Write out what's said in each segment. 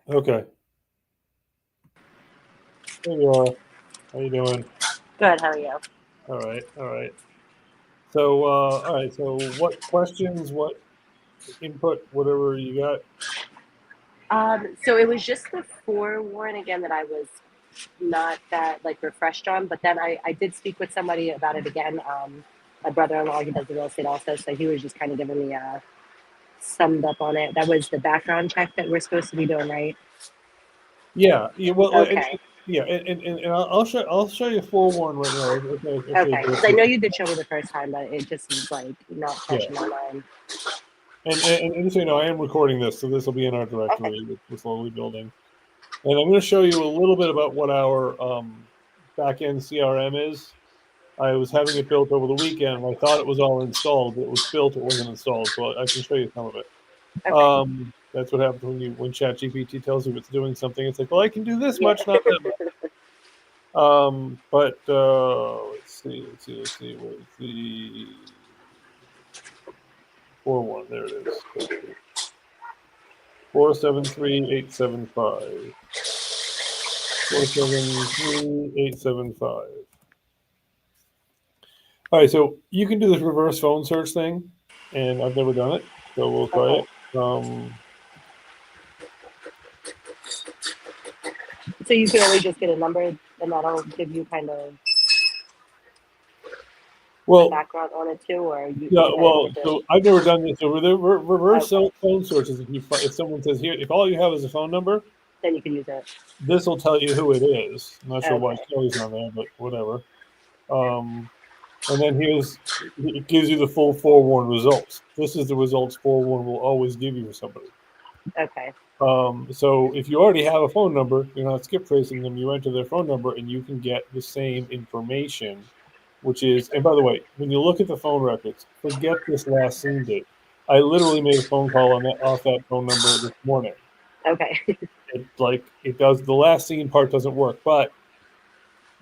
Okay. There you are. How you doing? Good, how are you? All right. All right. So, all right. So, what questions? What input? Whatever you got. So it was just the forewarn again that I was not that like refreshed on, but then I did speak with somebody about it again. My brother-in-law, he does the real estate also, so he was just kind of giving me a summed up on it. That was the background check that we're supposed to be doing, right? Yeah. Yeah. Well, Okay, yeah. And I'll show you forewarn right now. If they okay. go Because I through. know you did show me the first time, but it just was like not fresh Yeah. in my mind. And just so you know, I am recording this, so this will be in our Okay, directory with slowly building. And I'm going to show you a little bit about what our back end CRM is. I was having it built over the weekend. And I thought it was all installed, but it was built. It wasn't installed, so I can show you some of it. okay. That's what happens when ChatGPT tells you it's doing something. It's like, well, I can do this Yeah. much, not that much. But let's see. Where's the 4-1? There it is. 473-875. 473-875. All right, so you can do this reverse phone search thing, and I've never done it, so we'll try Okay. it. So you can only just get a number, and that'll give you kind of the Well, background on it too, or yeah, you gotta well, get the. so I've never done this. So the reverse Okay, phone searches, if someone says here, if all you have is a phone number, then you can use it. this will tell you who it is. I'm not sure why Okay. Kelly's on there, but whatever. Um, and then it gives you the full forewarn results. This is the results forewarn will always give you for somebody. Okay. So if you already have a phone number, you're not skip tracing them. You enter their phone number, and you can get the same information. Which is, and by the way, when you look at the phone records, forget this last seen date. I literally made a phone call on that off that phone number this morning. Okay. It does the last seen part doesn't work, but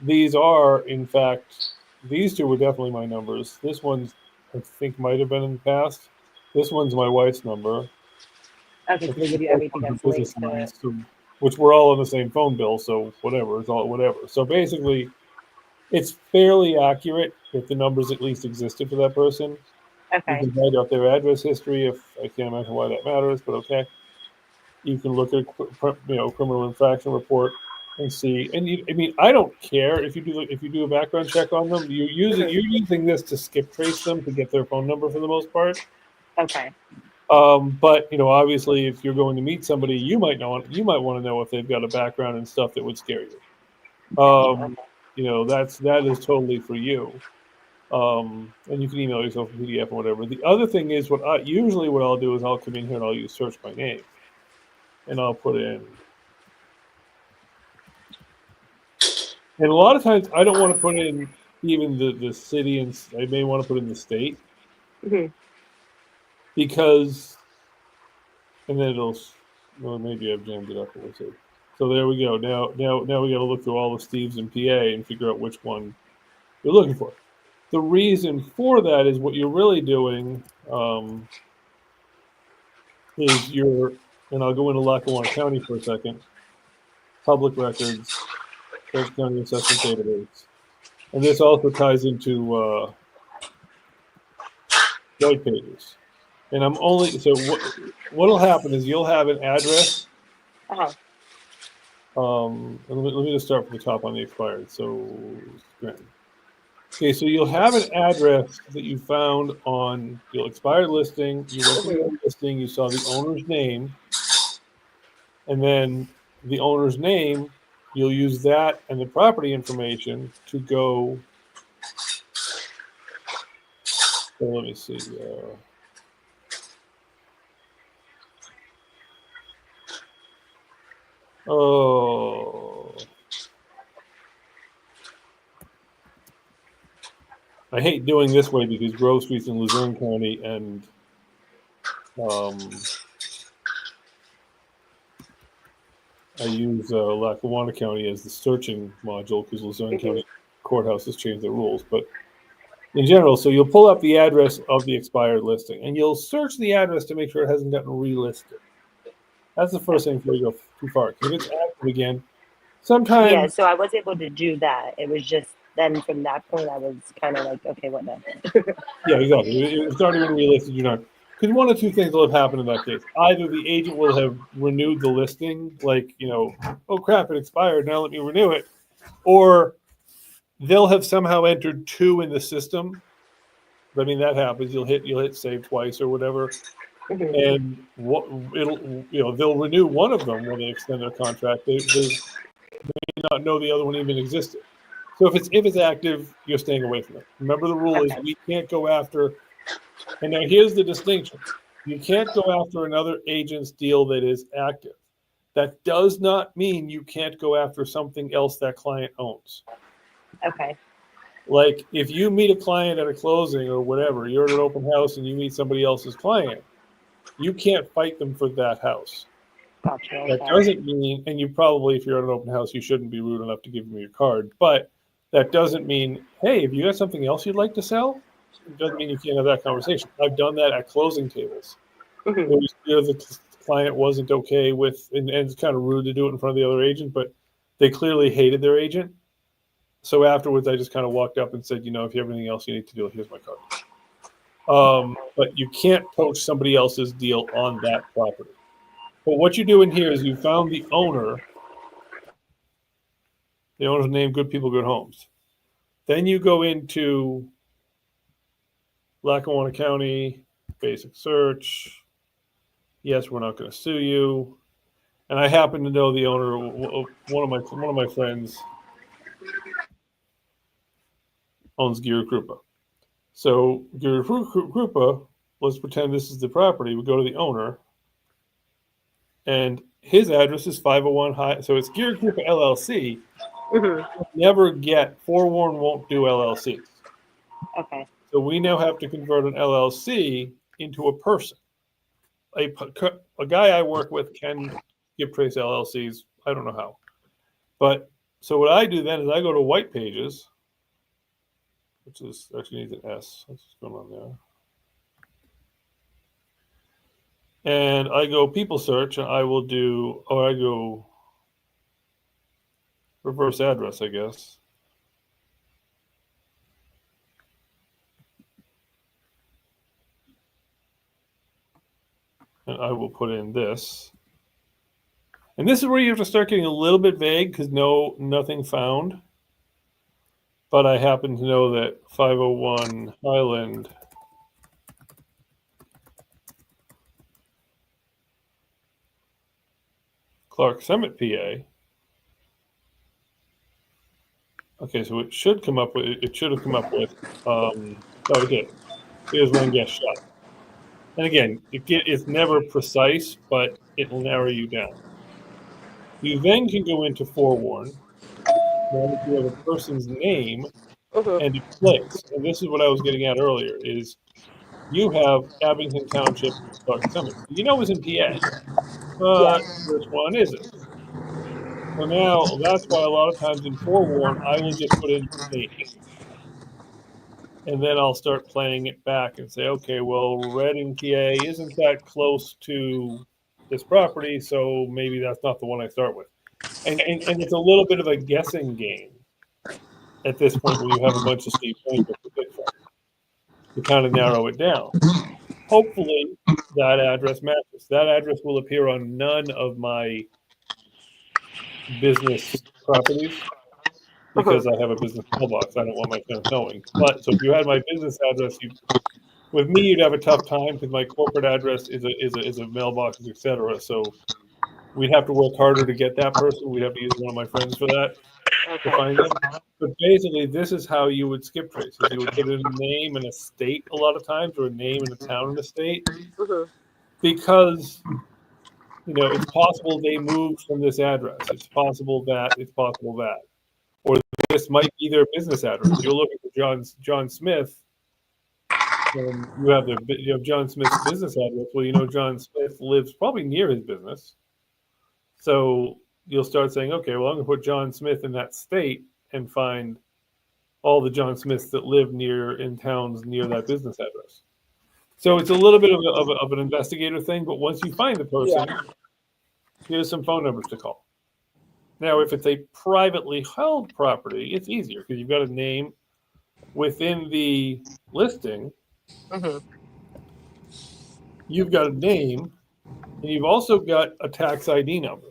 these are in fact these two were definitely my numbers. This one's I think might have been in the past. This one's my wife's number. Okay, I so they think the give you first everything one's a that's business linked to line, it. so, which we're all on the same phone bill, so whatever, it's all whatever. So basically, it's fairly accurate if the numbers at least existed for that person. You Okay. can find out their address history. If I can't imagine why that matters, but okay. You can look at criminal infraction report and see. And I mean, I don't care if you do a background check on them. Hmm. You're using this to skip trace them to get their phone number for the most part. Okay. But obviously, if you're going to meet somebody, you might want to know if they've got a background and stuff that would scare you. Gotcha. Um, Okay. that is totally for you. And you can email yourself a PDF or whatever. The other thing is what I'll do is I'll come in here and I'll use search by name, and I'll put in. And a lot of times I don't want to put in even the city, and I may want to put in the state Hmm. because, and then well, maybe I've jammed it up. We'll see. So there we go. Now we got to look through all the Steves in PA and figure out which one you're looking for. The reason for that is what you're really doing is and I'll go into Lackawanna County for a second. Public records, Coast County Assessment Database, and this also ties into white pages. And I'm only so what'll happen is you'll have an address. Uh-huh. Let me just start from the top on the expired. So, okay, so you'll have an address that you found on your expired listing. You went to the Hmm. old listing, you saw the owner's name, and then the owner's name, you'll use that and the property information to go. So let me see. Oh, I hate doing this way because Grove Street's in Luzerne County, and um, I use Lackawanna County as the searching module because Luzerne Hmm. County courthouse has changed their rules. But in general, so you'll pull up the address of the expired listing, and you'll search the address to make sure it hasn't gotten relisted. That's the first thing before you go too far. If it's active again, Yeah, sometimes, so I was able to do that. It was just then from that point I was kind of like, okay, what now? yeah, exactly. It's already been relisted. You're not, because one of two things will have happened in that case. Either the agent will have renewed the listing, like, oh crap, it expired. Now let me renew it, or they'll have somehow entered two in the system. I mean, that happens. You'll hit save twice or whatever, Mhm. and what it'll they'll renew one of them when they extend their contract. They may not know the other one even existed. So if it's active, you're staying away from it. Remember, the rule is Okay. we can't go after. And now here's the distinction: you can't go after another agent's deal that is active. That does not mean you can't go after something else that client owns. Okay. Like if you meet a client at a closing or whatever, you're at an open house and you meet somebody else's client, you can't fight them for that house. Gotcha. That Okay. doesn't mean, and you probably, if you're at an open house, you shouldn't be rude enough to give them your card. But that doesn't mean, hey, if you got something else you'd like to sell, it doesn't mean you can't have that conversation. I've done that at closing tables. It Mhm. was the client wasn't okay with, and it's kind of rude to do it in front of the other agent, but they clearly hated their agent. So afterwards, I just kind of walked up and said, if you have anything else you need to do, here's my card. But you can't poach somebody else's deal on that property. But what you do in here is you found the owner. The owner's name, Good People, Good Homes. Then you go into Lackawanna County, basic search. Yes, we're not going to sue you. And I happen to know the owner. One of my friends owns Giri Krupa. So Giri Krupa, let's pretend this is the property. We go to the owner, and his address is 501 High. So it's Giri Krupa LLC. Mhm. Never get Forewarn won't do LLCs. Okay. So we now have to convert an LLC into a person. A guy I work with can give trace LLCs. I don't know how. But so what I do then is I go to White Pages, which is actually needs an S. That's what's going on there. And I go people search, and I go reverse address, I guess. And I will put in this. And this is where you have to start getting a little bit vague because nothing found. But I happen to know that 501 Highland Clark Summit, PA. Okay, so it should have come up with, it did. Here's one guest shot. And again, it's never precise, but it'll narrow you down. You then can go into Forewarn. Now that you have a person's name Mhm. and a place, and this is what I was getting at earlier, is you have Abington Township, Clark Summit. You know it's in PA, Yeah. but which one is it? So now that's why a lot of times in Forewarn, I will just put in state. And then I'll start playing it back and say, okay, well, Reading, PA isn't that close to this property, so maybe that's not the one I start with. And it's a little bit of a guessing game at this point when you have a bunch of Steve Frankel to pick from to kind of narrow it down. Hopefully, that address matches. That address will appear on none of my business properties Mhm. because I have a business mailbox. I don't want my tenants knowing. But so if you had my business address, with me, you'd have a tough time because my corporate address is a mailbox, etc. So we'd have to work harder to get that person. We'd have to use one of my friends for that to Okay. find them. But basically, this is how you would skip traces. You would put in a name and a state a lot of times, or a name and a town and a state, Mhm. because it's possible they moved from this address. It's possible that. Or this might be their business address. You're looking for John Smith. You have John Smith's business address. Well, John Smith lives probably near his business. So you'll start saying, okay, well, I'm going to put John Smith in that state and find all the John Smiths that live in towns near that business address. So it's a little bit of an investigator thing, but once you find the Yeah. person, Here's some phone numbers to call. Now, if it's a privately held property, it's easier because you've got a name within the listing. Mm-hmm. You've got a name, and you've also got a tax ID number.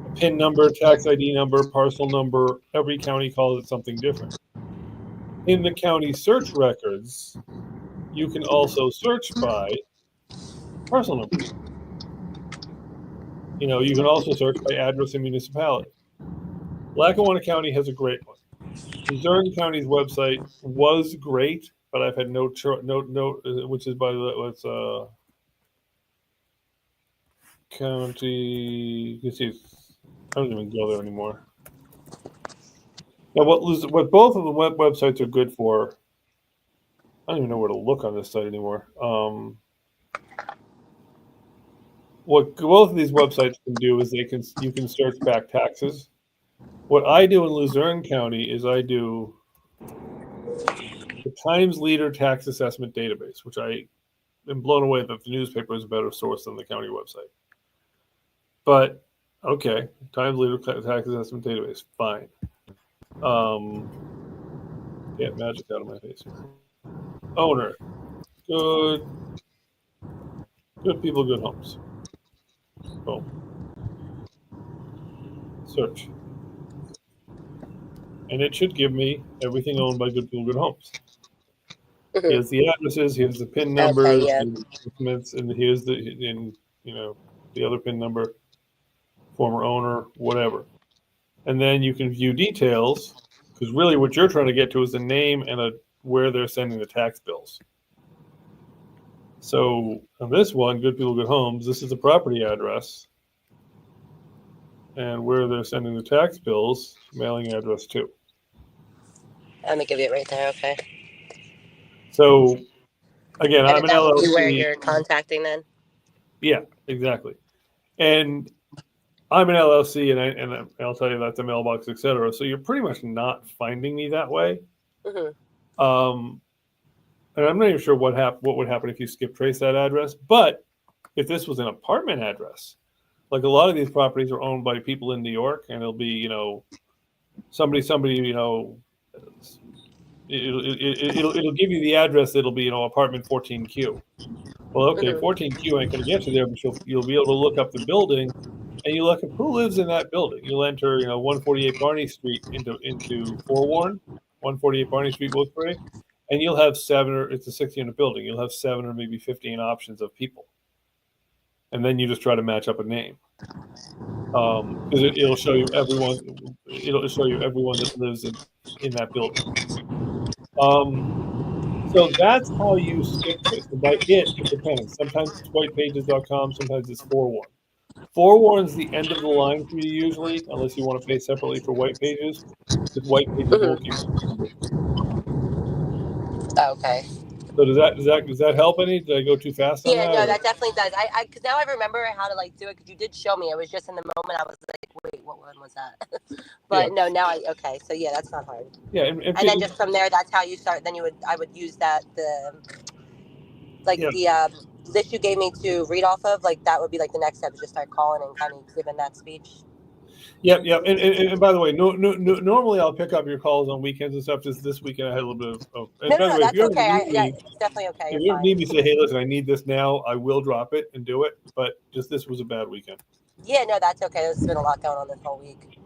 A PIN number, tax ID number, parcel number. Every county calls it something different. In the county search records, you can also search by parcel number. You can also search by address and municipality. Lackawanna County has a great one. Luzerne County's website was great, but I've had no, which is by the county. You see, I don't even go there anymore. Now, what both of the websites are good for, I don't even know where to look on this site anymore. What both of these websites can do is you can search back taxes. What I do in Luzerne County is I do the Times Leader Tax Assessment Database, which I am blown away that the newspaper is a better source than the county website. But okay, Times Leader Tax Assessment Database, fine. Get magic out of my face here. Owner, good people, good homes. Boom. Search. And it should give me everything owned by Good People, Good Homes. Mm-hmm. Here's the addresses, here's the PIN numbers, yeah. here's the documents, and here's the other PIN number, former owner, whatever. And then you can view details, because really what you're trying to get to is the name and where they're sending the tax bills. So on this one, Good People, Good Homes, this is the property address. And where they're sending the tax bills, mailing address too. Let me give you it right there. Okay. So again, I'm an that would be LLC. where you're contacting then. Yeah, exactly. And I'm an LLC, and I'll tell you that's a mailbox, etc. So you're pretty much not finding me that way. Mm-hmm. And I'm not even sure what would happen if you skip trace that address. But if this was an apartment address, like a lot of these properties are owned by people in New York, and it'll be somebody it'll give you the address. It'll be apartment 14Q. Well, okay, 14Q ain't going to get you there, but you'll be able to look up the building, and you look up who lives in that building. You'll enter 148 Barney Street into Forewarn, 148 Barney Street, Wilkes-Barre, and you'll have it's a 6-unit building. You'll have 7 or maybe 15 options of people, and then you just try to match up a name. Because it'll show you everyone. It'll show you everyone that lives in that building. So that's how you skip trace. And by it depends. Sometimes it's whitepages.com. Sometimes it's Forewarn. Forewarn's the end of the line for you usually, unless you want to pay separately for White Pages. Because White Pages won't give you. Okay. So does that help any? Did I go too fast on that? Yeah, no, that definitely does. Because now I remember how to do it, because you did show me. It was just in the moment I was like, wait, what one was that? But no, now okay. So yeah, that's not hard. Yeah, and then just from there, that's how you start. Then I would use that the list you gave me to read off of. That would be the next step, is just start calling and kind of giving that speech. Yep. And by the way, normally I'll pick up your calls on weekends and stuff. Just this weekend I had a little bit of. No, that's okay. It's definitely okay. If you need me to say, hey, listen, I need this now, I will drop it and do it. But just this was a bad weekend. Yeah, no, that's okay. There's been a lot going on this whole week.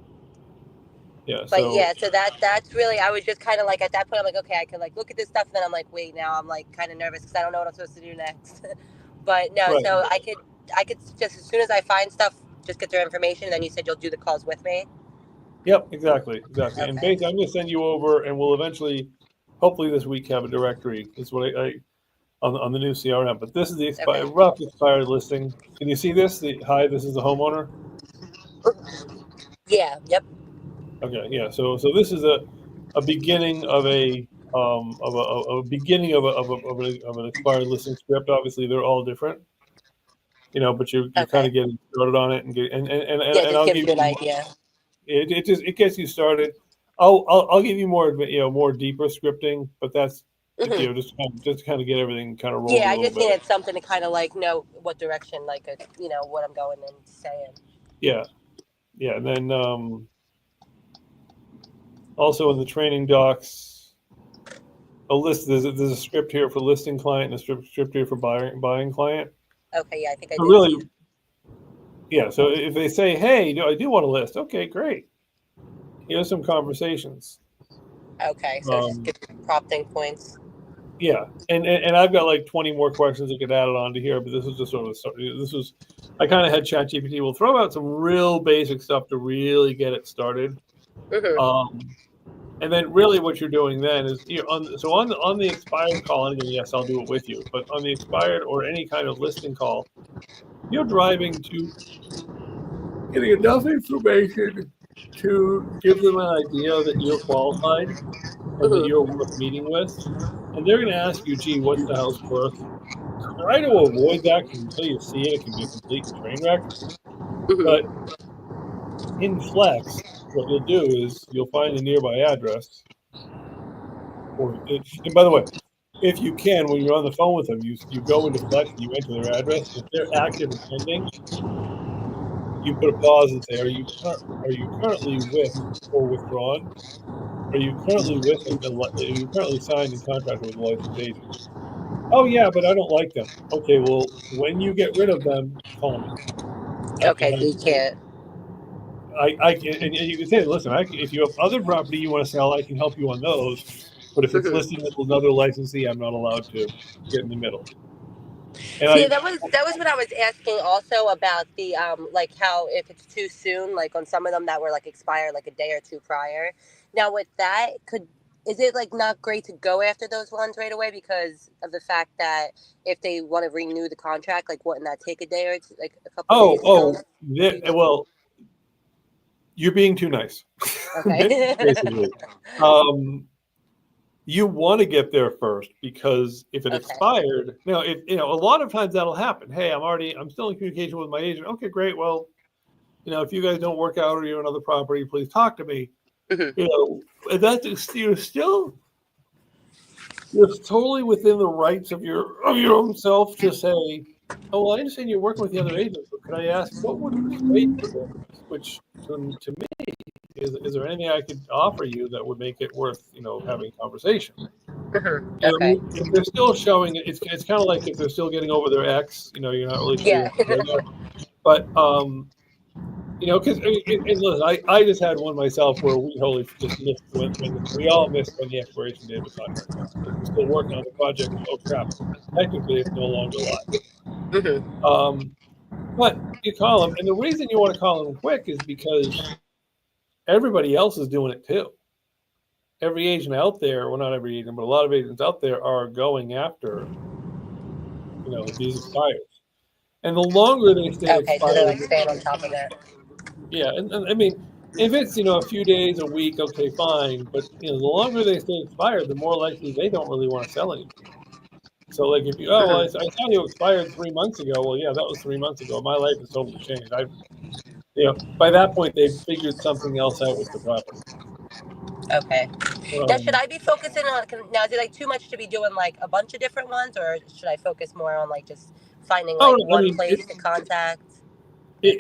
Yeah. But so that's really, I was just kind of at that point, I'm like, okay, I could look at this stuff, and then I'm like, wait, now I'm kind of nervous because I don't know what I'm supposed to do next. But no, right. So I could just, as soon as I find stuff, just get their information. And then you said you'll do the calls with me. Yep, exactly. Okay. And basically, I'm going to send you over, and we'll eventually, hopefully this week, have a directory. That's what I on the new CRM. But this is the rough expired listing. Can you see this? Hi, this is the homeowner. Yeah. Yep. Okay. Yeah. So this is a beginning of a beginning of an expired listing script. Obviously, they're all different. But you're kind of getting started on it, and I'll give you an idea. It gets you started. I'll give you more deeper scripting, but that's Mhm. Just to kind of get everything kind of rolling Yeah, a I little just bit. needed something to kind of like know what direction, like, what I'm going and saying. Yeah, yeah, and then also in the training docs, a list. There's a script here for listing client and a script here for buying client. Okay, yeah, I think I But did see. really, yeah. So if they say, "Hey, I do want to list," okay, great. Here's some conversations. Okay, so it's just Um, give prompting points. yeah, and I've got like 20 more questions that get added onto here, but this was just sort of this was. I kind of had ChatGPT. We'll throw out some real basic stuff to really get it started. Mm-hmm. And then really what you're doing then is on the expired call, and again, yes, I'll do it with you, but on the expired or any kind of listing call, you're driving to getting enough information to give them an idea that you're qualified and that you're Mm-hmm. worth meeting with. And they're going to ask you, gee, what's the house worth? Try to avoid that because until you see it, it can be a complete train wreck. But Mm-hmm. in Flex, what you'll do is you'll find the nearby address. And by the way, if you can, when you're on the phone with them, you go into Flex and you enter their address. If they're active and pending, you put a pause and say, are you currently with or withdrawn? Are you currently are you currently signed and contracted with a licensed agent? Oh yeah, but I don't like them. Okay, well, when you get rid of them, call me. I can Okay, so help you you. can't. I can, and you can say, listen, if you have other property you want to sell, I can help you on those. But if it's Mm-hmm. listed with another licensee, I'm not allowed to get in the middle. And See, I, that was what I was asking also about the like how if it's too soon, like on some of them that were like expired like a day or two prior. Now with that, is it like not great to go after those ones right away because of the fact that if they want to renew the contract, like wouldn't that take a day or two, like a couple days to go? well, you're being too nice, Okay. basically. Um, you want to get there first because if it Okay. expired, if a lot of times that'll happen. Hey, I'm still in communication with my agent. Okay, great. Well, if you guys don't work out or you're another property, please talk to me. Hmm. You're totally within the rights of your own self to say, oh, well, I understand you're working with the other agents, but could I ask what would persuade you to switch to me? Is there anything I could offer you that would make it worth having a conversation? Hmm. Okay. If they're still showing it, it's kind of like if they're still getting over their ex, you're not really sure you Yeah. want to go there. But because and listen, I just had one myself where we totally just missed when we all missed when the expiration date of the contract was. We're still working on the project. Oh crap! Technically, it's no longer live. Hmm. But you call them, and the reason you want to call them quick is because everybody else is doing it too. Every agent out there, well, not every agent, but a lot of agents out there are going after, these expires. And the longer they stay Okay, so they're expired, like staying on top of it. yeah. And I mean, if it's, a few days, a week, okay, fine. But, the longer they stay expired, the more likely they don't really want to sell anymore. So, like, if you, oh, well, I Hmm. saw you expired 3 months ago. Well, yeah, that was 3 months ago. My life has totally changed. By that point, they've figured something else out with the property. Okay. Now, should Um, I be focusing on now? Is it like too much to be doing like a bunch of different ones, or should I focus more on like just finding oh, like I one mean, place to contact?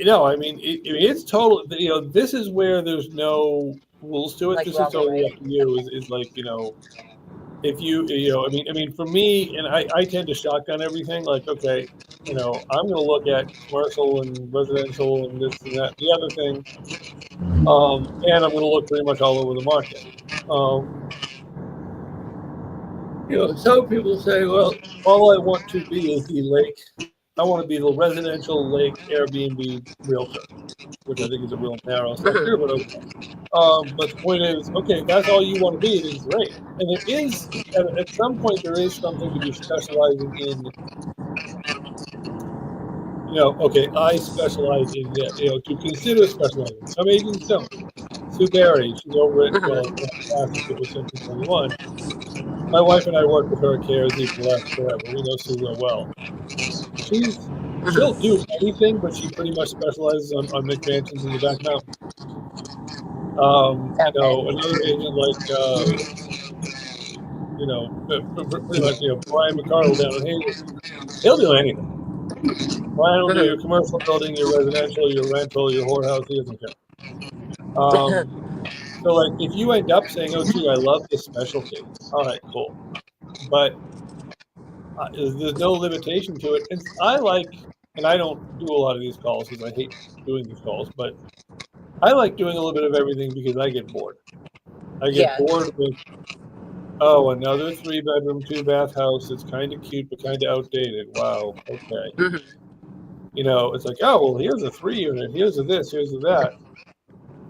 no, I mean, it's total. This is where there's no rules to it. Like This is wrong or totally right? up to you. Is like, if I mean, for me, and I tend to shotgun everything. Like, okay, I'm going to look at commercial and residential and this and that, the other thing, and I'm going to look pretty much all over the market. Um, some people say, well, all I want to be is the lake. I want to be the residential lake Airbnb realtor, which I think is a real narrow sector, but okay. But the point is, okay, if that's all you want to be, then great. And there is, at some point, there is something to be specializing in. Okay, I specialize in that. To consider specializing. Some agents don't. Sue Barry, she's over at Classic with Century 21. My wife and I worked with her at KRZ for the last forever. We know Sue real well. She'll do anything, but she pretty much specializes on McMansions in the back mountain. Okay. Another agent like pretty much, Brian McCardle down in Hayward, he'll do anything. Brian will do your commercial building, your residential, your rental, your whorehouse. He doesn't care. So, like, if you end up saying, "Oh, gee, I love this specialty," all right, cool, but there's no limitation to it. And and I don't do a lot of these calls because I hate doing these calls, but I like doing a little bit of everything because I get bored. I get bored with, oh, another 3-bedroom, 2-bath house. It's kind of cute, but kind of outdated. Wow. Okay. It's like, oh, well, here's a 3-unit. Here's a this. Here's a that.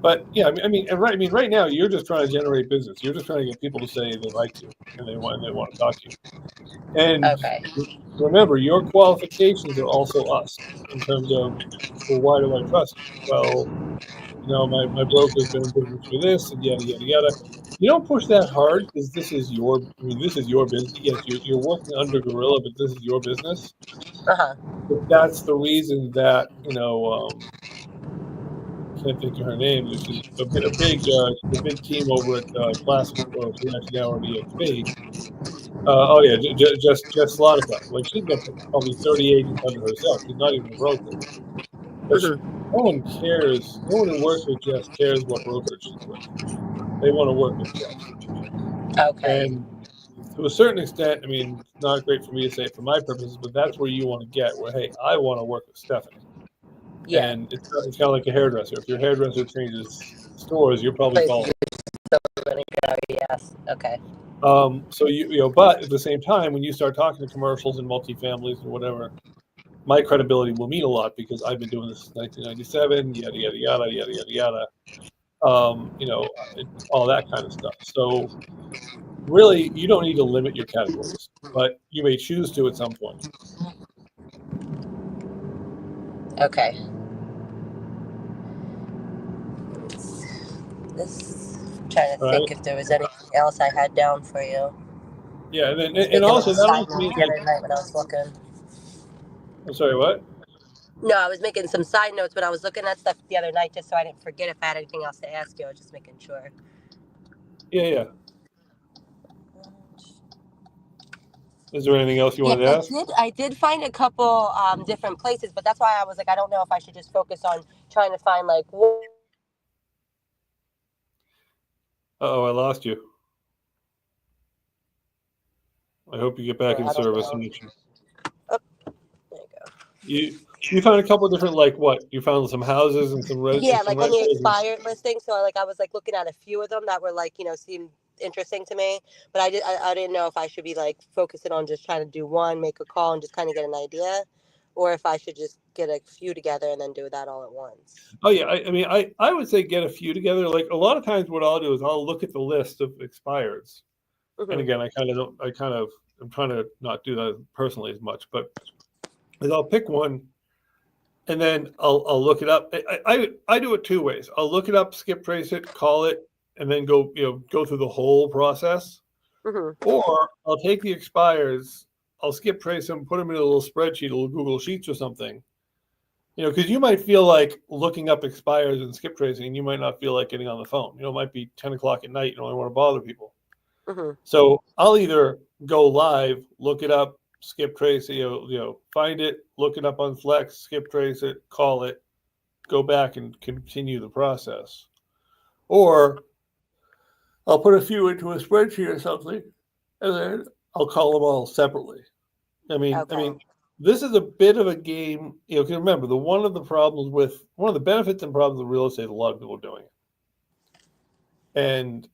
But yeah, right now you're just trying to generate business. You're just trying to get people to say they like you and they want to talk to you. And remember, your qualifications are also us in terms of, well, why do I trust you? Well, my broker's been in business for this and yada yada yada. You don't push that hard because this is your business. Yes, you're working under Gorilla, but this is your business. But that's the reason that can't think of her name. This is a big team over at Classic Stores who actually now are EXP. Oh yeah, just Slotica. Like, she's got probably 30 agents under herself. She's not even a broker. But no one cares. No one who works with Jess cares what brokerage she's with. They want to work with Jess. Okay. And to a certain extent, I mean, it's not great for me to say it for my purposes, but that's where you want to get. Where, hey, I want to work with Stephanie. Yeah. And it's kind of like a hairdresser. If your hairdresser changes stores, you're probably following. Yes. Okay. So but at the same time, when you start talking to commercials and multifamilies or whatever, my credibility will mean a lot because I've been doing this since 1997. Yada yada yada yada yada yada. All that kind of stuff. So really, you don't need to limit your categories, but you may choose to at some point. Okay. Trying to think if there was anything else I had down for you. Yeah, and also that also means the other night when I was looking. I'm sorry, what? No, I was making some side notes, but I was looking at stuff the other night just so I didn't forget if I had anything else to ask you. I was just making sure. Yeah. Is there anything else you wanted to ask? I did find a couple different places, but that's why I was like, I don't know if I should just focus on trying to find like. Uh-oh, I lost you. I hope you get back in service. Oh, there you go. You found a couple of different, like what? You found some houses and some rentals? Yeah, like on the expired listing. So like I was like looking at a few of them that were like, seemed interesting to me. But I didn't know if I should be like focusing on just trying to do one, make a call and just kind of get an idea, or if I should just get a few together and then do that all at once. Oh yeah, I would say get a few together. Like a lot of times what I'll do is I'll look at the list of expireds. And again, I'm trying to not do that personally as much, but I'll pick one and then I'll look it up. I do it two ways. I'll look it up, skip trace it, call it, and then go through the whole process. Or I'll take the expires, I'll skip trace them, put them in a little spreadsheet, a little Google Sheets or something. Because you might feel like looking up expires and skip tracing, and you might not feel like getting on the phone. It might be 10 o'clock at night. You don't want to bother people. So I'll either go live, look it up, skip trace, find it, look it up on Flex, skip trace it, call it, go back and continue the process. Or I'll put a few into a spreadsheet or something, and then I'll call them all separately. I mean, this is a bit of a game. Because remember, one of the benefits and problems of real estate, a lot of people are doing it. And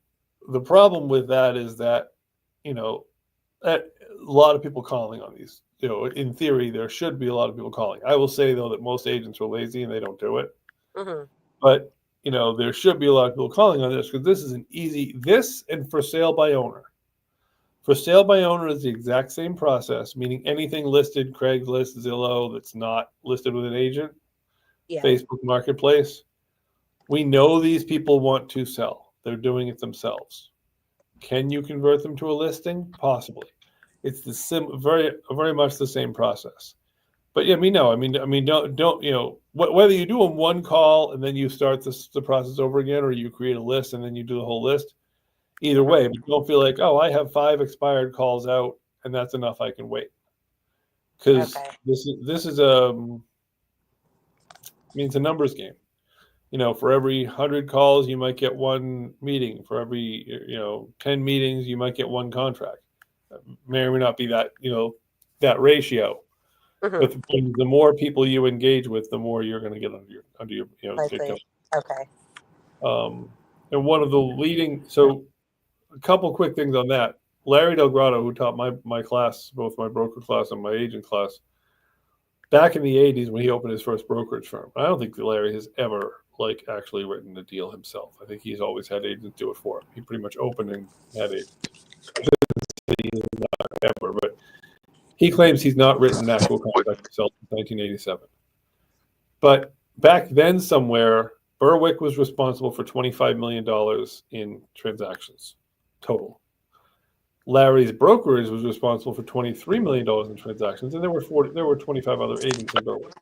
the problem with that is that, a lot of people calling on these. In theory, there should be a lot of people calling. I will say, though, that most agents are lazy and they don't do it. But, there should be a lot of people calling on this because this is this and for sale by owner. For sale by owner is the exact same process, meaning anything listed, Craigslist, Zillow, that's not listed with an agent, Facebook Marketplace. We know these people want to sell. They're doing it themselves. Can you convert them to a listing? Possibly. It's very, very much the same process. But yeah, don't whether you do them one call and then you start the process over again, or you create a list and then you do the whole list. either way, but don't feel like, oh, I have 5 expired calls out and that's enough, I can wait. Because Okay. this is it's a numbers game. For every 100 calls, you might get 1 meeting. For every 10 meetings, you might get 1 contract. May or may not be that that ratio. Mm-hmm. But the more people you engage with, the more you're going to get under your I see. Okay. And one of the a couple quick things on that. Larry Delgrado, who taught my class, both my broker class and my agent class, back in the 80s when he opened his first brokerage firm. I don't think Larry has ever actually written a deal himself. I think he's always had agents do it for him. He pretty much opened and had agents. Not ever, but he claims he's not written an actual contract himself since 1987. But back then, somewhere, Berwick was responsible for $25 million in transactions total. Larry's brokerage was responsible for $23 million in transactions, and there were 25 other agents in Berwick.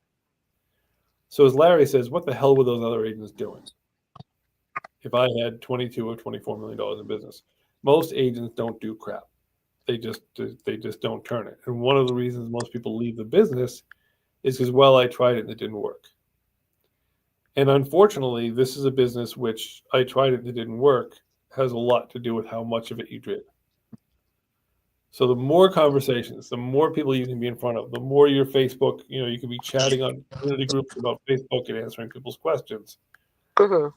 So as Larry says, what the hell were those other agents doing? If I had 22 or $24 million in business, most agents don't do crap. They just don't turn it. And one of the reasons most people leave the business is because, well, I tried it and it didn't work. And unfortunately, this is a business which I tried it and it didn't work, has a lot to do with how much of it you did. So the more conversations, the more people you can be in front of, the more your Facebook, you can be chatting on community groups about Facebook and answering people's questions. Mm-hmm.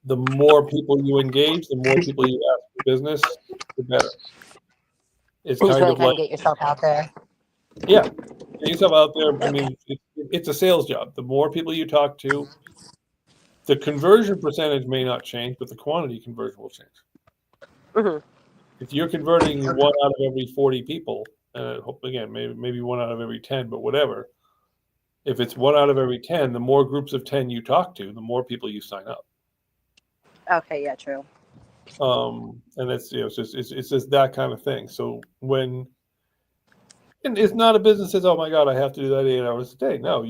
The more people you engage, the more people you ask for business, the better. It's You kind really of like, get yourself out there. yeah, get yourself out there. I mean, it's a sales job. The more people you talk to, the conversion percentage may not change, but the quantity conversion will change. Mm-hmm. If you're converting 1 out of every 40 people, again, maybe 1 out of every 10, but whatever. If it's 1 out of every 10, the more groups of 10 you talk to, the more people you sign up. Okay, yeah, true. And it's it's just that kind of thing. So and it's not a business that says, oh my God, I have to do that 8 hours a day. No.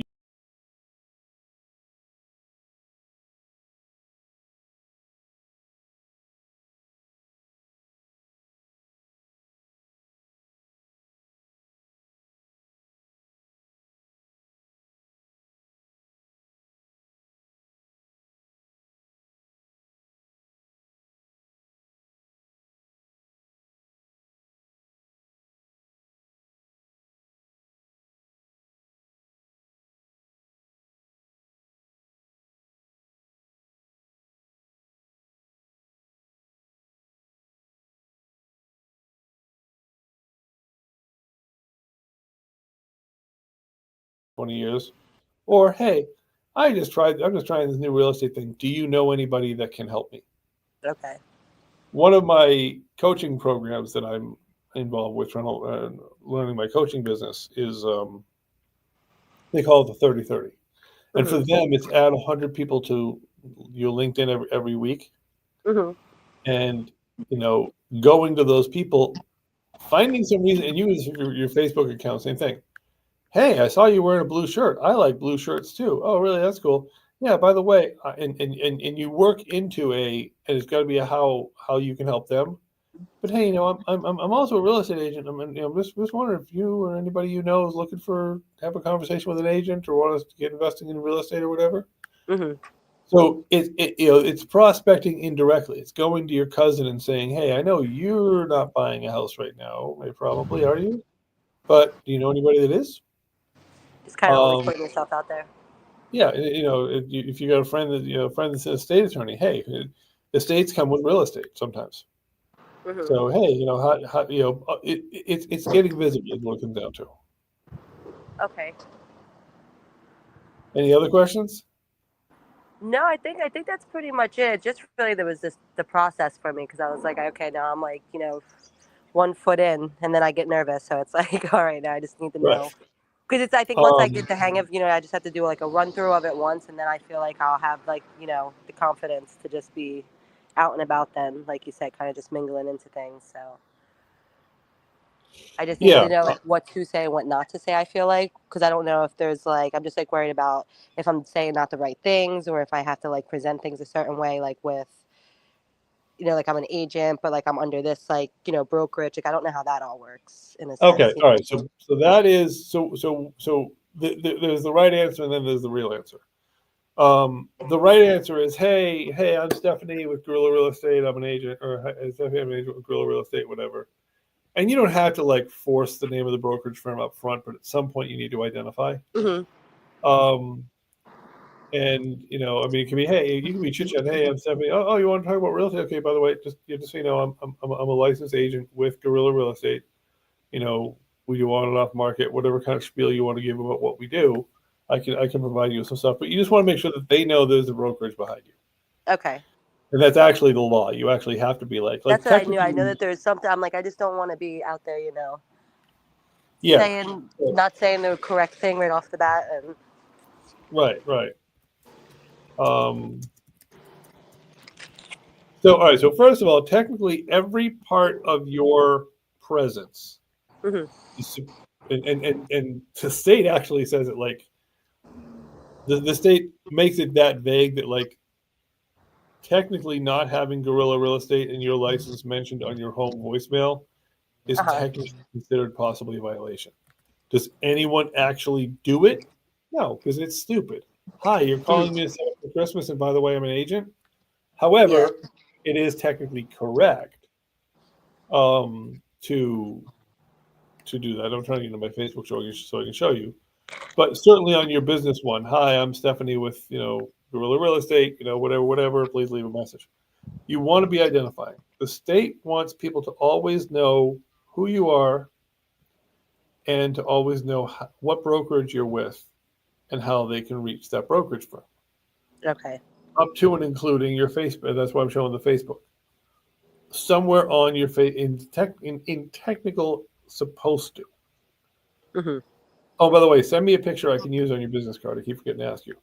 "20 years," or hey, I'm just trying this new real estate thing. Do you know anybody that can help me? Okay. One of my coaching programs that I'm involved with, learning my coaching business, is they call it the 30-30. And for them, it's add 100 people to your LinkedIn every week. Mm-hmm. And, going to those people, finding some reason, and use your Facebook account, same thing. Hey, I saw you wearing a blue shirt. I like blue shirts too. Oh, really? That's cool. Yeah, by the way, and you work into and it's got to be how you can help them. But hey, I'm also a real estate agent. I'm just wondering if you or anybody you know is looking to have a conversation with an agent or want us to get investing in real estate or whatever. Mm-hmm. So it's prospecting indirectly. It's going to your cousin and saying, hey, I know you're not buying a house right now. Probably, are you? But do you know anybody that is? Just kind of putting yourself out there. Yeah, if you got a friend that's an estate attorney, hey, estates come with real estate sometimes. Mm-hmm. So hey, how it's getting visible is what it comes down to. Okay. Any other questions? No, I think that's pretty much it. Just really there was the process for me because I was like, okay, now I'm like 1 foot in, and then I get nervous. So it's like, all right, now I just need to know. Because I think once I get the hang of, I just have to do like a run through of it once, and then I feel like I'll have the confidence to just be out and about then, like you said, kind of just mingling into things. So I just need to know what to say and what not to say, I feel like, because I don't know if there's I'm just worried about if I'm saying not the right things or if I have to present things a certain way, with, like I'm an agent, but like I'm under this like brokerage. Like I don't know how that all works in a Okay, sense. all right. So that is there's the right answer and then there's the real answer. The right answer is, hey, I'm Stephanie with Gorilla Real Estate. I'm an agent, or hey, Stephanie, I'm an agent with Gorilla Real Estate, whatever. And you don't have to like force the name of the brokerage firm up front, but at some point you need to identify. Um, and I mean, it can be, hey, you can be chit chat. Hey, I'm Stephanie. Oh, you want to talk about real estate? Okay, by the way, just so you know, I'm a licensed agent with Gorilla Real Estate. We do on and off market, whatever kind of spiel you want to give about what we do. I can provide you with some stuff, but you just want to make sure that they know there's a brokerage behind you. Okay. And that's actually the law. You actually have to be like That's what I knew. I technically, know that there's something. I'm like, I just don't want to be out there, yeah, not saying the correct thing right off the bat. And right. So all right. So first of all, technically, every part of your presence, Mhm. and the state actually says it like the state makes it that vague that like technically not having Gorilla Real Estate and your license mentioned on your home voicemail is technically considered possibly a violation. Does anyone actually do it? No, because it's stupid. Hi, you're calling me for Christmas, and by the way, I'm an agent. However, it is technically correct to do that. I'm trying to get into my Facebook so I can show you. But certainly on your business one, hi, I'm Stephanie with Gorilla Real Estate. Whatever. Please leave a message. You want to be identifying. The state wants people to always know who you are and to always know what brokerage you're with and how they can reach that brokerage firm. Okay. Up to and including your Facebook. That's why I'm showing the Facebook. Somewhere on your in technical supposed to. Mm-hmm. Oh, by the way, send me a picture I can use on your business card. I keep forgetting to ask you.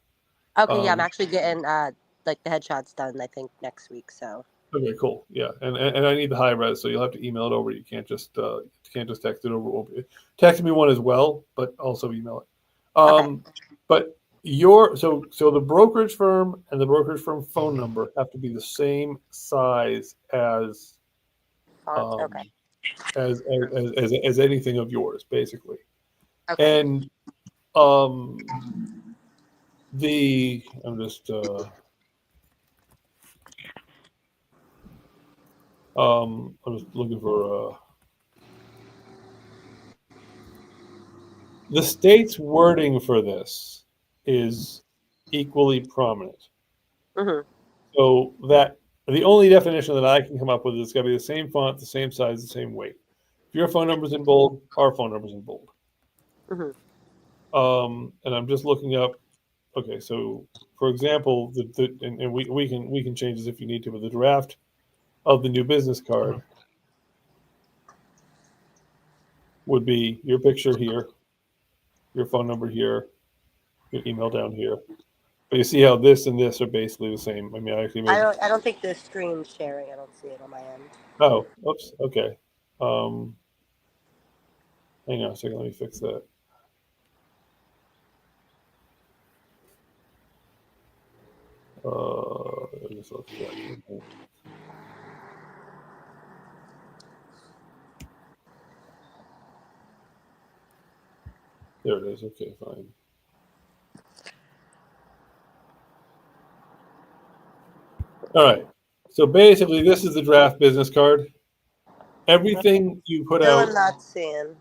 Okay, yeah, I'm actually getting like the headshots done. I think next week. So. Okay, cool. Yeah, and I need the high res, so you'll have to email it over. You can't just text it over. Text me one as well, but also email it. Okay. But so the brokerage firm and the brokerage firm phone number have to be the same size as Okay. as anything of yours, basically. Okay. And I'm just looking for the state's wording for this is equally prominent. Mm-hmm. So that the only definition that I can come up with is it's got to be the same font, the same size, the same weight. If your phone number's in bold, our phone number's in bold. Mm-hmm. And I'm just looking up. Okay, so for example, and we can change this if you need to, but the draft of the new business card would be your picture here, your phone number here, your email down here. But you see how this and this are basically the same. I mean, I actually I don't think the screen's sharing. I don't see it on my end. Oh, oops. Okay. Hang on a second. Let me fix that. I guess I'll do that. There it is. Okay, fine. All right. So basically, this is the draft business card. Everything you put Still, out. I'm not seeing.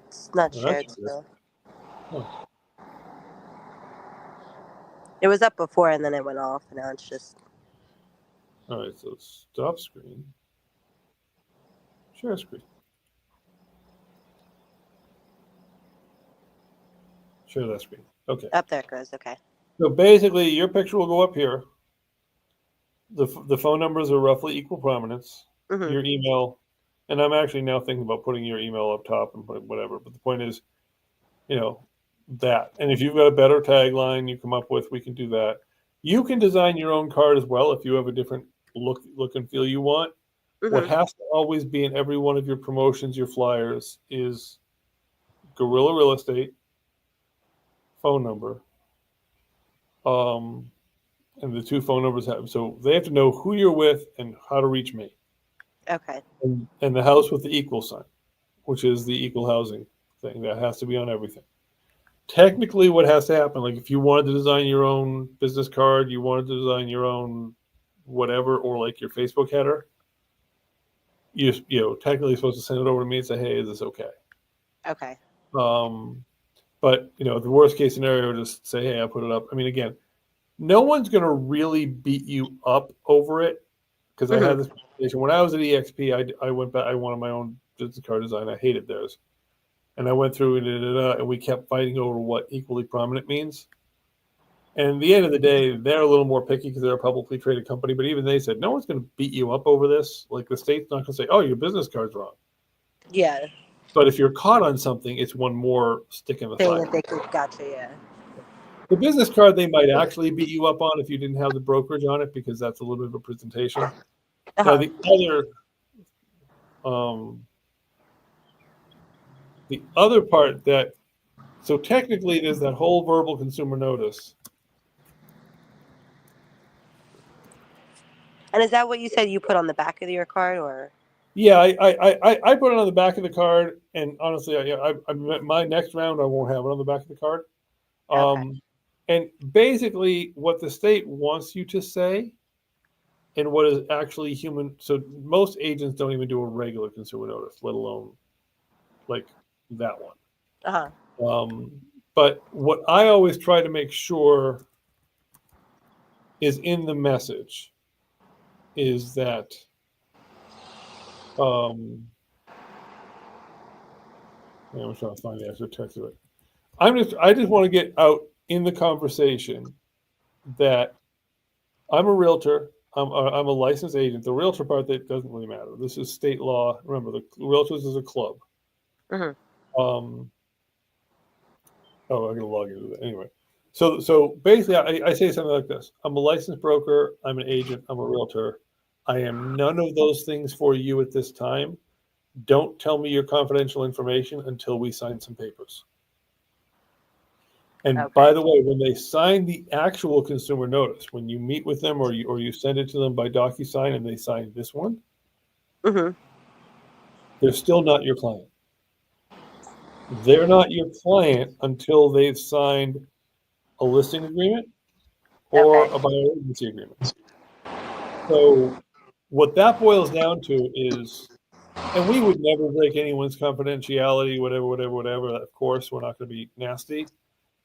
It's not shared still. Oh. It was up before and then it went off, and now it's just. All right. So stop screen. Share screen. Share that screen. Okay. Up there it goes. Okay. So basically, your picture will go up here. The phone numbers are roughly equal prominence. Mm-hmm. Your email, and I'm actually now thinking about putting your email up top and whatever. But the point is, that. And if you've got a better tagline you come up with, we can do that. You can design your own card as well if you have a different look and feel you want. Mm-hmm. What has to always be in every one of your promotions, your flyers, is Gorilla Real Estate, phone number, and the two phone numbers have. So they have to know who you're with and how to reach me. Okay. And the house with the equal sign, which is the equal housing thing that has to be on everything. Technically, what has to happen, like if you wanted to design your own business card, you wanted to design your own whatever, or like your Facebook header, you technically you're supposed to send it over to me and say, hey, is this okay? Okay. But the worst case scenario, just say, hey, I put it up. I mean, again, no one's going to really beat you up over it, because I had this conversation when I was at EXP. I went back. I wanted my own business card design. I hated theirs, and I went through and we kept fighting over what equally prominent means. And at the end of the day, they're a little more picky because they're a publicly traded company. But even they said no one's going to beat you up over this. Like the state's not going to say, "Oh, your business card's wrong." Yeah. But if you're caught on something, it's one more stick in the Thing fire. that they could, gotcha, yeah. The business card they might actually beat you up on if you didn't have the brokerage on it, because that's a little bit of a presentation. Now the other part so technically there's that whole verbal consumer notice. And is that what you said you put on the back of your card, or? Yeah, I put it on the back of the card, and honestly, my next round I won't have it on the back of the card. Okay. And basically, what the state wants you to say, and what is actually human. So most agents don't even do a regular consumer notice, let alone like that one. But what I always try to make sure is in the message is that I'm trying to find the actual text of it. I just want to get out in the conversation that I'm a realtor. I'm a licensed agent. The realtor part, that doesn't really matter. This is state law. Remember, the realtors is a club. Oh, I'm gonna log into that anyway. So basically, I say something like this: I'm a licensed broker. I'm an agent. I'm a realtor. I am none of those things for you at this time. Don't tell me your confidential information until we sign some papers. And by the way, when they sign the actual consumer notice, when you meet with them or you send it to them by DocuSign and they sign this one, they're still not your client. They're not your client until they've signed a listing agreement or a buyer agency agreement. So what that boils down to is, and we would never break anyone's confidentiality, whatever. Of course, we're not going to be nasty.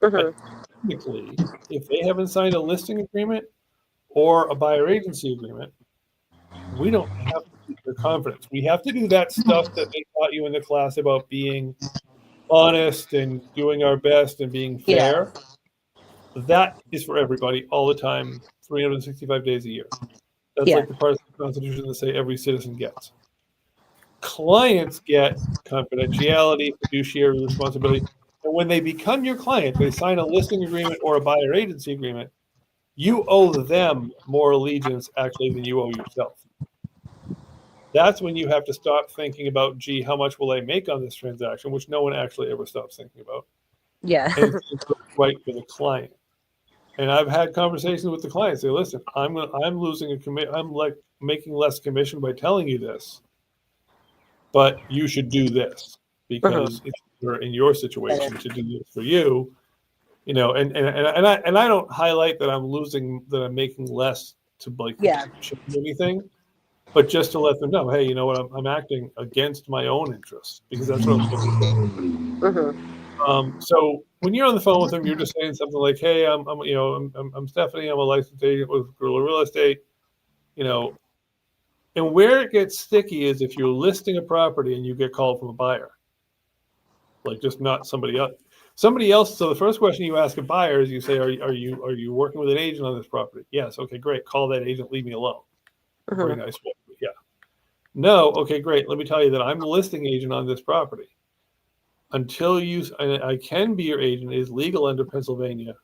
But technically, if they haven't signed a listing agreement or a buyer agency agreement, we don't have to keep their confidence. We have to do that stuff that they taught you in the class about being honest and doing our best and being fair. Yeah. That is for everybody all the time, 365 days a year. That's like the part of the Constitution that say every citizen gets. Clients get confidentiality, fiduciary responsibility. And when they become your client, they sign a listing agreement or a buyer agency agreement, you owe them more allegiance actually than you owe yourself. That's when you have to stop thinking about, gee, how much will I make on this transaction, which no one actually ever stops thinking about. Yeah. And it's right for the client. And I've had conversations with the clients. Say, listen, I'm losing I'm like making less commission by telling you this, but you should do this because if you're in your situation to do this for you, and I don't highlight that I'm making less to change anything, but just to let them know, hey, you know what, I'm acting against my own interests because that's what I'm supposed to do. So when you're on the phone with them, you're just saying something like, hey, I'm Stephanie, I'm a licensed agent with Guerrilla Real Estate, and where it gets sticky is if you're listing a property and you get called from a buyer, like just not somebody else. Somebody else. So the first question you ask a buyer is you say, are you working with an agent on this property? Yes. Okay, great. Call that agent. Leave me alone. Very nice way. Yeah. No. Okay, great. Let me tell you that I'm the listing agent on this property. Until I can be your agent. It is legal under Pennsylvania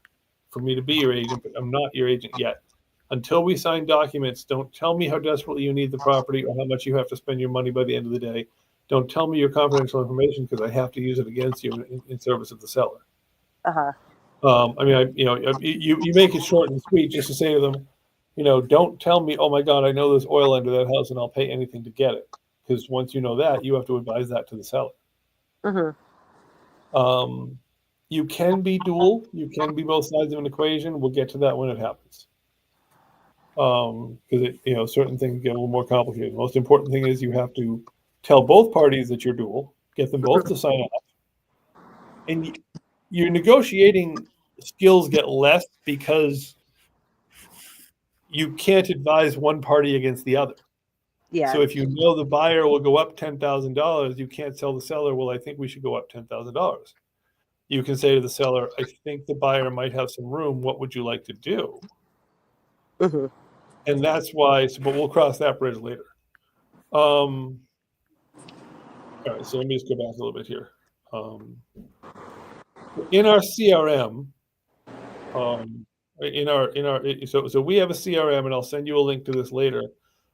for me to be your agent, but I'm not your agent yet. Until we sign documents, don't tell me how desperately you need the property or how much you have to spend your money by the end of the day. Don't tell me your confidential information because I have to use it against you in service of the seller. You make it short and sweet just to say to them, don't tell me, oh my God, I know there's oil under that house and I'll pay anything to get it. Because once you know that, you have to advise that to the seller. You can be dual. You can be both sides of an equation. We'll get to that when it happens. Because certain things get a little more complicated. The most important thing is you have to tell both parties that you're dual, get them both to sign off, and your negotiating skills get less because you can't advise one party against the other. Yeah. So if you know the buyer will go up $10,000, you can't tell the seller, well, I think we should go up $10,000. You can say to the seller, I think the buyer might have some room. What would you like to do? And that's why, but we'll cross that bridge later. All right, so let me just go back a little bit here. In our CRM, so we have a CRM, and I'll send you a link to this later,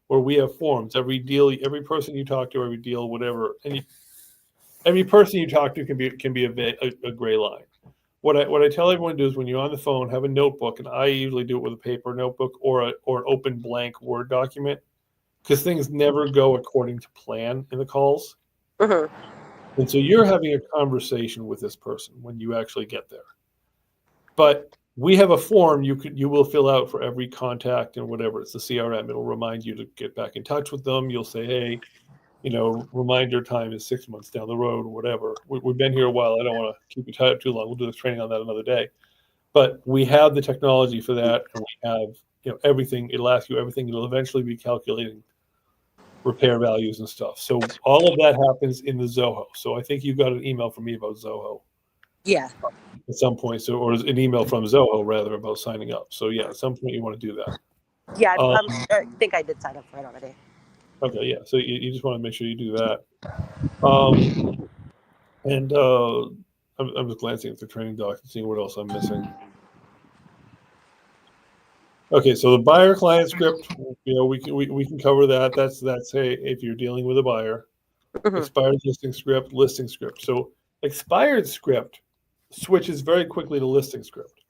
where we have forms. Every deal, every person you talk to, every deal, whatever, every person you talk to can be a gray line. What I tell everyone to do is when you're on the phone, have a notebook, and I usually do it with a paper notebook or an open blank Word document, because things never go according to plan in the calls. And so you're having a conversation with this person when you actually get there. But we have a form you will fill out for every contact and whatever. It's the CRM. It'll remind you to get back in touch with them. You'll say, hey, reminder time is 6 months down the road or whatever. We've been here a while. I don't want to keep you tied up too long. We'll do this training on that another day. But we have the technology for that, and we have everything. It'll ask you everything. It'll eventually be calculating repair values and stuff. So all of that happens in the Zoho. So I think you got an email from me about Zoho. Yeah. At some point, or an email from Zoho rather about signing up. So yeah, at some point you want to do that. Yeah, I think I did sign up for it already. Okay, yeah. So you just want to make sure you do that. And I'm just glancing at the training doc and seeing what else I'm missing. Okay, so the buyer client script, we can cover that. That's hey, if you're dealing with a buyer. Expired listing script. So expired script switches very quickly to listing script.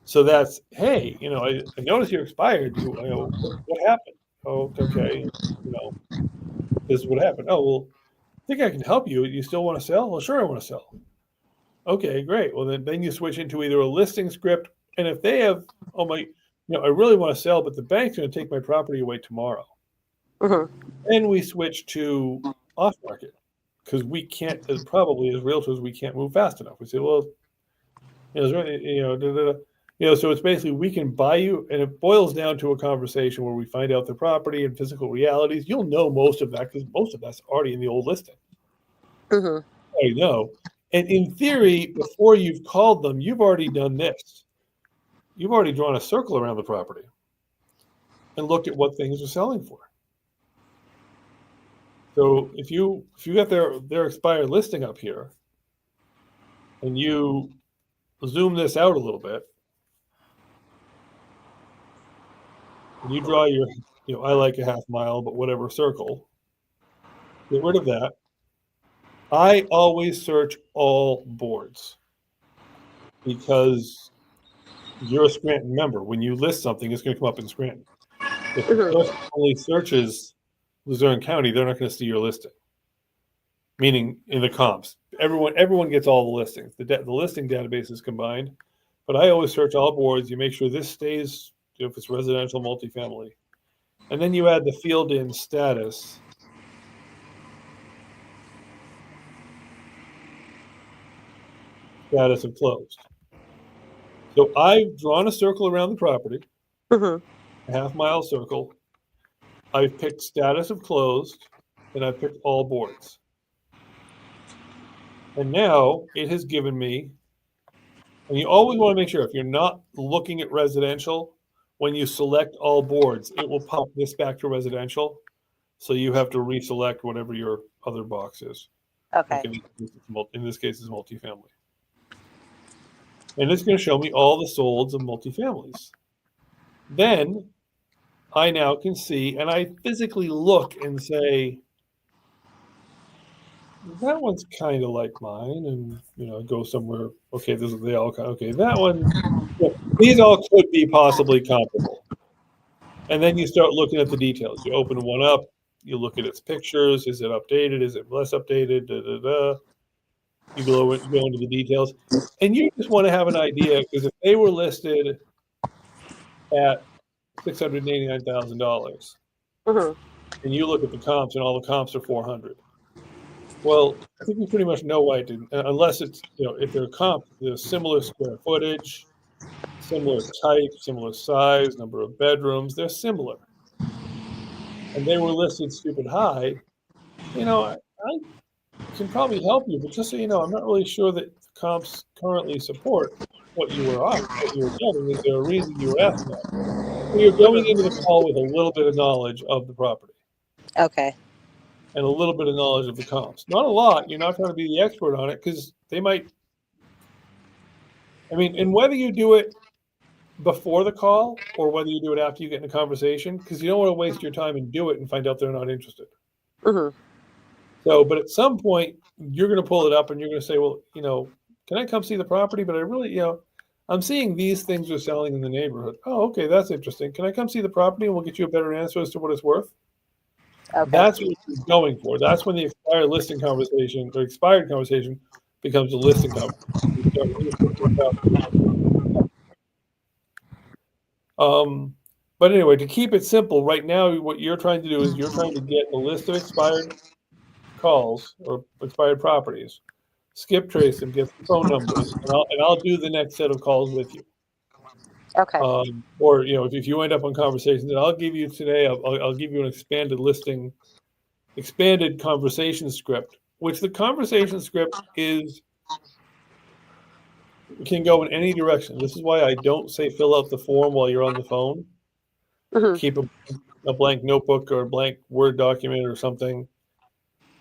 So that's, hey, I noticed you're expired. What happened? Oh, okay. This is what happened. Oh, well, I think I can help you. You still want to sell? Well, sure, I want to sell. Okay, great. Well, then you switch into either a listing script, and if they have, I really want to sell, but the bank's going to take my property away tomorrow. Then we switch to off market, because we can't, probably as realtors, we can't move fast enough. We say, well, so it's basically we can buy you, and it boils down to a conversation where we find out the property and physical realities. You'll know most of that because most of that's already in the old listing. I know. And in theory, before you've called them, you've already done this. You've already drawn a circle around the property and looked at what things are selling for. So if you got their expired listing up here, and you zoom this out a little bit, and you draw your, I like a half mile, but whatever circle, get rid of that. I always search all boards because you're a Scranton member. When you list something, it's going to come up in Scranton. If the person only searches Luzerne County, they're not going to see your listing. Meaning in the comps, everyone gets all the listings. The listing database is combined, but I always search all boards. You make sure this stays, if it's residential, multifamily, and then you add the field in status. Status of closed. So I've drawn a circle around the property, a half-mile circle. I've picked status of closed, and I've picked all boards. And now it has given me, and you always want to make sure if you're not looking at residential, when you select all boards, it will pop this back to residential. So you have to reselect whatever your other box is. Okay. Like in this case, it's multifamily. And it's going to show me all the solds of multifamilies. Then I now can see, and I physically look and say, that one's kind of like mine, and go somewhere. Okay, this is they all okay. That one, these all could be possibly comparable. And then you start looking at the details. You open one up, you look at its pictures. Is it updated? Is it less updated? Da, da, da. You go into the details, and you just want to have an idea, because if they were listed at $689,000, and you look at the comps, and all the comps are 400. Well, I think we pretty much know why it didn't, unless it's if they're comp, they're similar square footage, similar type, similar size, number of bedrooms, they're similar, and they were listed stupid high. I can probably help you, but just so you know, I'm not really sure that comps currently support what you were getting. Is there a reason you were asking that? So you're going into the call with a little bit of knowledge of the property. Okay. And a little bit of knowledge of the comps. Not a lot. You're not trying to be the expert on it, because they might. And whether you do it before the call or whether you do it after you get in a conversation, because you don't want to waste your time and do it and find out they're not interested. So, but at some point, you're going to pull it up and you're going to say, well, can I come see the property? But I really, I'm seeing these things are selling in the neighborhood. Oh, okay, that's interesting. Can I come see the property and we'll get you a better answer as to what it's worth? Okay. That's what you're going for. That's when the expired conversation becomes a listing conversation. But anyway, to keep it simple, right now, what you're trying to do is you're trying to get a list of expired calls or expired properties, skip trace them, get the phone numbers, and I'll do the next set of calls with you. Okay. Or if you end up on conversations, that I'll give you today, I'll give you an expanded conversation script, which the conversation script can go in any direction. This is why I don't say fill out the form while you're on the phone. Keep a blank notebook or a blank Word document or something,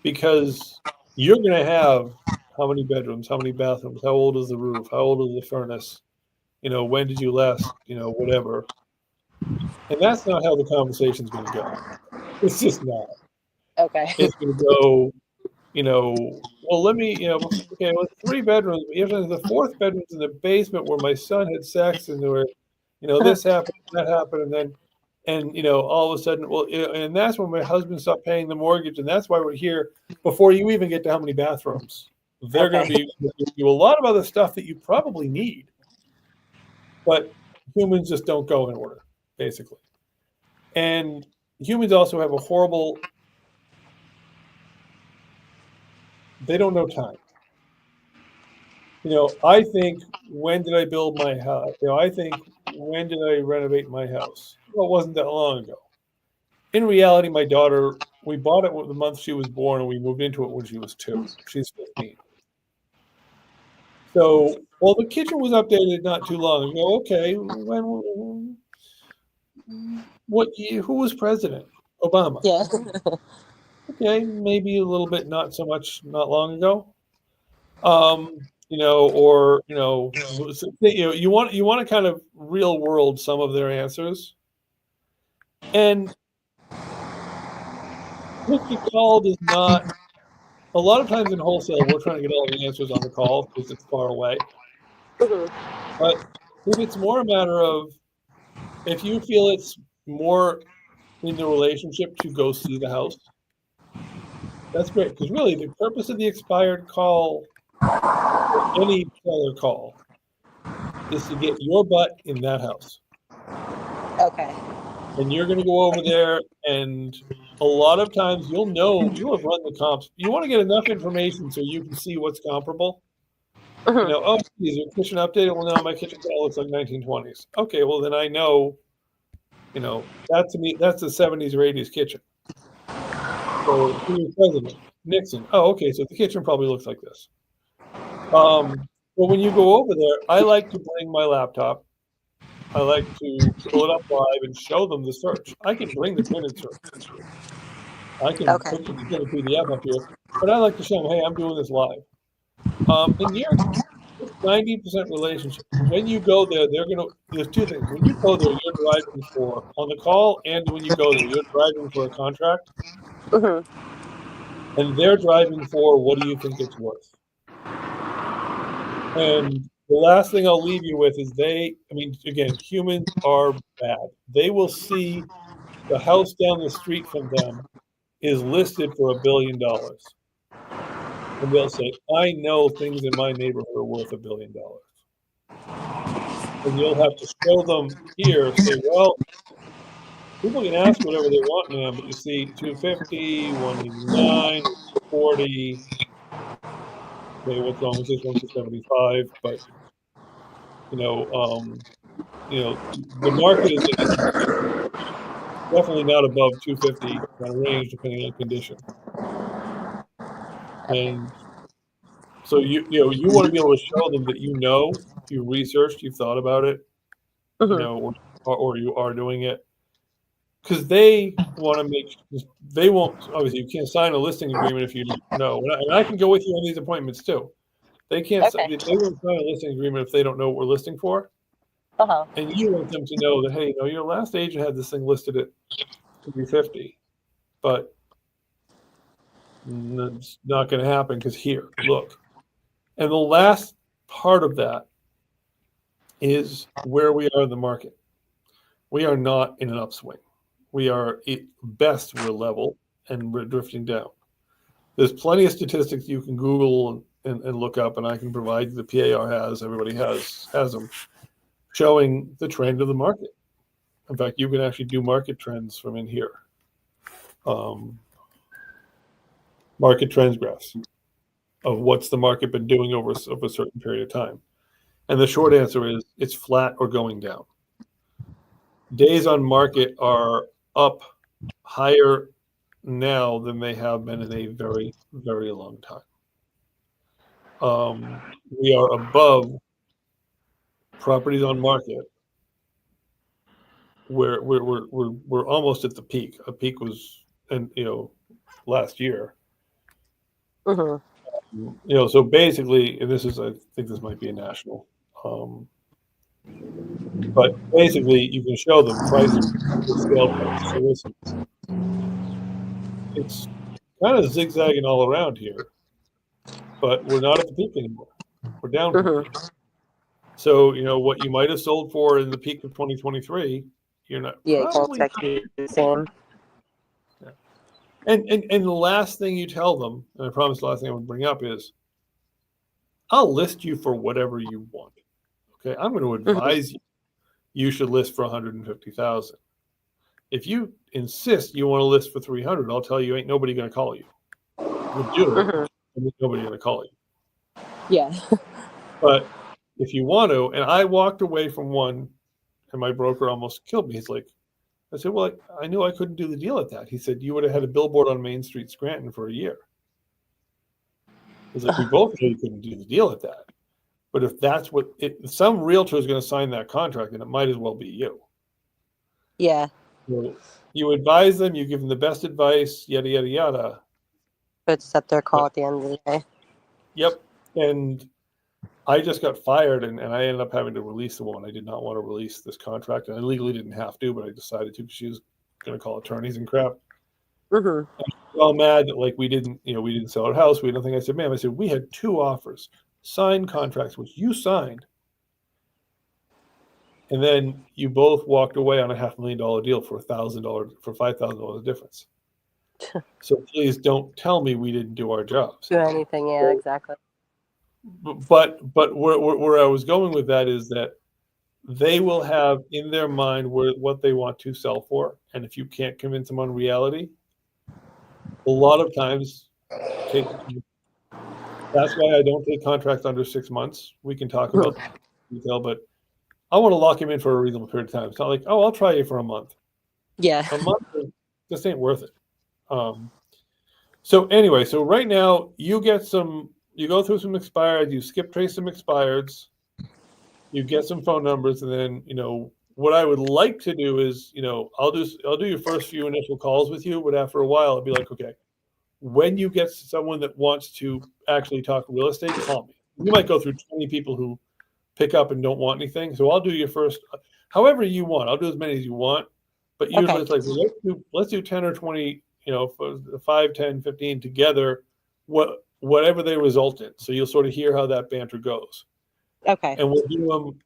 because you're going to have how many bedrooms, how many bathrooms, how old is the roof, how old is the furnace, when did you last, whatever. And that's not how the conversation's going to go. It's just not. Okay. It's going to go, well, let me, okay, well, 3 bedrooms. The 4th bedroom's in the basement where my son had sex, and there were, this happened, that happened, and all of a sudden, well, and that's when my husband stopped paying the mortgage, and that's why we're here. Before you even get to how many bathrooms, they're going to be a lot of other stuff that you probably need, but humans just don't go in order, basically. And humans also have a horrible. They don't know time. I think, when did I build my house? I think, when did I renovate my house? Well, it wasn't that long ago. In reality, my daughter, we bought it the month she was born, and we moved into it when she was 2. She's 15. So, well, the kitchen was updated not too long ago. Okay, what year? Who was president? Obama. Yeah. Okay, maybe a little bit, not so much, not long ago. Or you want to kind of real world some of their answers, and what you called is not. A lot of times in wholesale, we're trying to get all the answers on the call because it's far away. But if it's more a matter of, if you feel it's more in the relationship to go see the house, that's great, because really the purpose of the expired call, or any seller call, is to get your butt in that house. Okay. And you're going to go over there, and a lot of times you'll have run the comps. You want to get enough information so you can see what's comparable. Oh, is your kitchen updated? Well, no, my kitchen looks like 1920s. Okay, well then I know, that to me, that's the 70s or 80s kitchen. So who was president? Nixon. Oh, okay, so the kitchen probably looks like this. Well, when you go over there, I like to bring my laptop. I like to pull it up live and show them the search. I can bring the printed search. I can put the PDF up here, but I like to show them, hey, I'm doing this live. And you're 90% relationship. When you go there, there's 2 things. When you go there, you're driving on the call, and when you go there, you're driving for a contract. and they're driving for what do you think it's worth? And the last thing I'll leave you with is again, humans are bad. They will see the house down the street from them is listed for $1 billion. And they'll say, I know things in my neighborhood are worth $1 billion. And you'll have to show them here, say, well, people can ask whatever they want now, but you see 250, 189, 40. Okay, what's wrong with this one? 275, but the market is definitely not above 250 kind of range, depending on condition. And so you want to be able to show them that you researched, you've thought about it, or you are doing it, because they want to they won't, obviously you can't sign a listing agreement if you don't know. And I can go with you on these appointments too. They won't sign a listing agreement if they don't know what we're listing for. And you want them to know that, hey, your last agent had this thing listed at 350, but it's not going to happen because here, look. And the last part of that is where we are in the market. We are not in an upswing. We are, at best, we're level and we're drifting down. There's plenty of statistics you can Google and look up, and I can provide. The PAR everybody has them, showing the trend of the market. In fact, you can actually do market trends from in here. Market trends graphs of what's the market been doing over a certain period of time. And the short answer is it's flat or going down. Days on market are up higher now than they have been in a very, very long time. We are above properties on market where we're almost at the peak. A peak was, last year. So basically, and I think this might be a national, but basically you can show them price, scale price. So it's kind of zigzagging all around here, but we're not at the peak anymore. We're down. So, what you might have sold for in the peak of 2023, you're not. Yeah, probably the same. Yeah. And the last thing you tell them, and I promise the last thing I would bring up is, I'll list you for whatever you want. Okay, I'm going to advise you should list for 150,000. If you insist you want to list for 300, I'll tell you ain't nobody going to call you. You'll do it, and nobody going to call you. Yeah. But if you want to, and I walked away from one, and my broker almost killed me. He's like, I said, well, I knew I couldn't do the deal at that. He said, you would have had a billboard on Main Street, Scranton for a year. He's like, we both knew you couldn't do the deal at that. But if that's some realtor is going to sign that contract, and it might as well be you. Yeah. So you advise them, you give them the best advice, yada, yada, yada. But it's at their call at the end of the day. Yep. And I just got fired, and I ended up having to release the woman. I did not want to release this contract, and I legally didn't have to, but I decided to because she was going to call attorneys and crap. And she was all mad that we didn't sell our house. We had nothing. I said, ma'am, we had 2 offers, signed contracts, which you signed, and then you both walked away on a $500,000 deal for $5,000 difference. So please don't tell me we didn't do our jobs. Do anything, yeah, exactly. But where I was going with that is that they will have in their mind what they want to sell for, and if you can't convince them on reality, a lot of times that's why I don't take contracts under 6 months. We can talk about detail, but I want to lock him in for a reasonable period of time. It's not like, oh, I'll try you for a month. Yeah. A month just ain't worth it. So anyway, so right now you go through some expired, you skip trace some expireds, you get some phone numbers, and then, what I would like to do is, I'll do your first few initial calls with you, but after a while I'll be like, okay, when you get someone that wants to actually talk real estate, call me. You might go through 20 people who pick up and don't want anything. So I'll do your first, however you want. I'll do as many as you want, but usually it's like, well, let's do 10 or 20, for 5, 10, 15 together, whatever they result in. So you'll sort of hear how that banter goes. Okay. And we'll do them.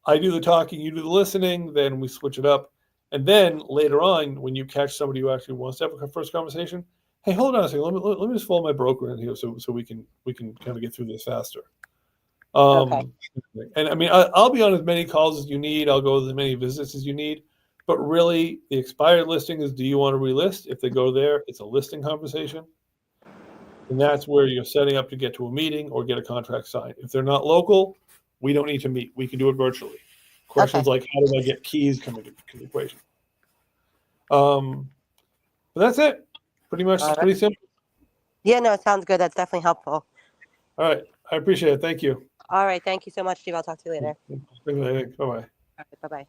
I do the talking, you do the listening, then we switch it up. And then later on, when you catch somebody who actually wants to have a first conversation, hey, hold on a second. Let me just follow my broker in here so we can kind of get through this faster. Okay. And I mean, I'll be on as many calls as you need. I'll go to as many visits as you need. But really, the expired listing is, do you want to relist? If they go there, it's a listing conversation. And that's where you're setting up to get to a meeting or get a contract signed. If they're not local, we don't need to meet. We can do it virtually. Questions like, how do I get keys come into the equation? But that's it. Pretty much, All right. pretty simple. Yeah, no, it sounds good. That's definitely helpful. All right. I appreciate it. Thank you. All right. Thank you so much, Steve. I'll talk to you later. Bye-bye. All right. Bye-bye.